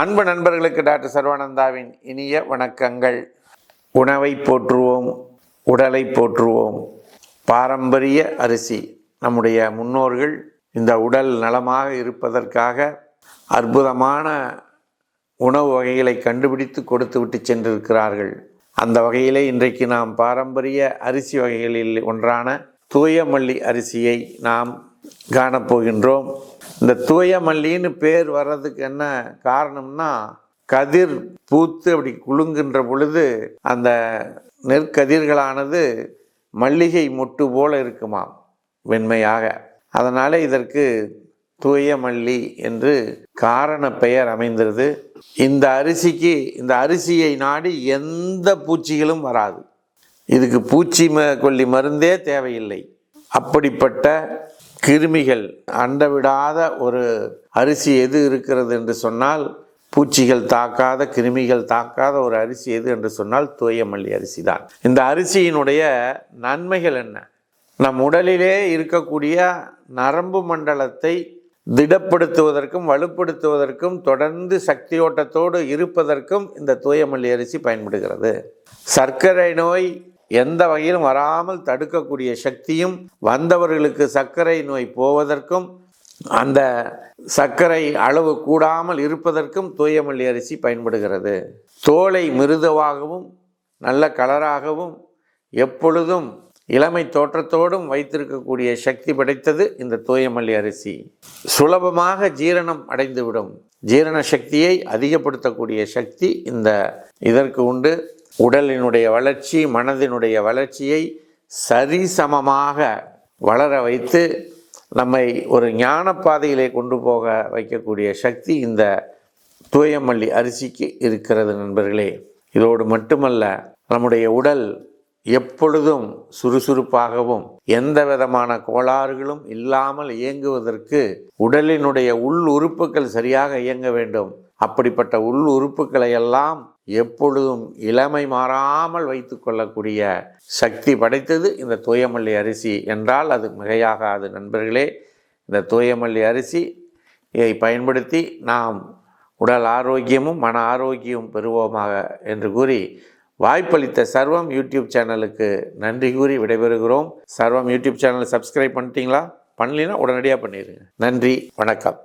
அன்பு நண்பர்களுக்கு டாக்டர் சர்வானந்தாவின் இனிய வணக்கங்கள். உணவை போற்றுவோம், உடலை போற்றுவோம். பாரம்பரிய அரிசி. நம்முடைய முன்னோர்கள் இந்த உடல் நலமாக இருப்பதற்காக அற்புதமான உணவு வகைகளை கண்டுபிடித்து கொடுத்து விட்டு சென்றிருக்கிறார்கள். அந்த வகையிலே இன்றைக்கு நாம் பாரம்பரிய அரிசி வகைகளில் ஒன்றான தூயமல்லி அரிசியை நாம் காணப்போகின்றோம். இந்த தூயமல்லின்னு பேர் வர்றதுக்கு என்ன காரணம்னா, கதிர் பூத்து அப்படி குலுங்குகின்ற பொழுது அந்த நெற்கதிர்களானது மல்லிகை மொட்டு போல இருக்குமாம், வெண்மையாக. அதனால் இதற்கு தூயமல்லி என்று காரண பெயர் அமைந்திருது. இந்த அரிசியை நாடி எந்த பூச்சிகளும் வராது. இதுக்கு பூச்சி கொல்லி மருந்தே தேவையில்லை. அப்படிப்பட்ட கிருமிகள் அண்டவிடாத ஒரு அரிசி எது இருக்கிறது என்று சொன்னால், பூச்சிகள் தாக்காத, கிருமிகள் தாக்காத ஒரு அரிசி எது என்று சொன்னால் தூயமல்லி அரிசி தான். இந்த அரிசியினுடைய நன்மைகள் என்ன? நம் உடலிலே இருக்கக்கூடிய நரம்பு மண்டலத்தை திடப்படுத்துவதற்கும் வலுப்படுத்துவதற்கும் தொடர்ந்து சக்தியோட்டத்தோடு இருப்பதற்கும் இந்த தூயமல்லி அரிசி பயன்படுகிறது. சர்க்கரை நோய் எந்த வகையிலும் வராமல் தடுக்கக்கூடிய சக்தியும், வந்தவர்களுக்கு சர்க்கரை நோய் போவதற்கும் அந்த சர்க்கரை அளவு கூடாமல் இருப்பதற்கும் தூயமல்லி அரிசி பயன்படுகிறது. தோலை மிருதுவாகவும் நல்ல கலராகவும் எப்பொழுதும் இளமை தோற்றத்தோடும் வைத்திருக்கக்கூடிய சக்தி படைத்தது இந்த தூயமல்லி அரிசி. சுலபமாக ஜீரணம் அடைந்துவிடும். ஜீரண சக்தியை அதிகப்படுத்தக்கூடிய சக்தி இதற்கு உண்டு. உடலினுடைய வளர்ச்சி, மனதினுடைய வளர்ச்சியை சரிசமமாக வளர வைத்து நம்மை ஒரு ஞான பாதையிலே கொண்டு போக வைக்கக்கூடிய சக்தி இந்த தூயமல்லி அரிசிக்கு இருக்கிறது நண்பர்களே. இதோடு மட்டுமல்ல, நம்முடைய உடல் எப்பொழுதும் சுறுசுறுப்பாகவும் எந்த விதமான கோளாறுகளும் இல்லாமல் இயங்குவதற்கு உடலினுடைய உள் உறுப்புகள் சரியாக இயங்க வேண்டும். அப்படிப்பட்ட உள் உறுப்புகளை எல்லாம் எப்பொழுதும் இளமை மாறாமல் வைத்து கொள்ளக்கூடிய சக்தி படைத்தது இந்த தூயமல்லி அரிசி என்றால் அது மிகையாகாது நண்பர்களே. இந்த தூயமல்லி அரிசியை பயன்படுத்தி நாம் உடல் ஆரோக்கியமும் மன ஆரோக்கியமும் பெறுவோமாக என்று கூறி, வாய்ப்பளித்த சர்வம் யூடியூப் சேனலுக்கு நன்றி கூறி விடைபெறுகிறோம். சர்வம் யூடியூப் சேனலை சப்ஸ்கிரைப் பண்ணிட்டீங்களா? பண்ணலைன்னா உடனடியாக பண்ணிடுங்க. நன்றி, வணக்கம்.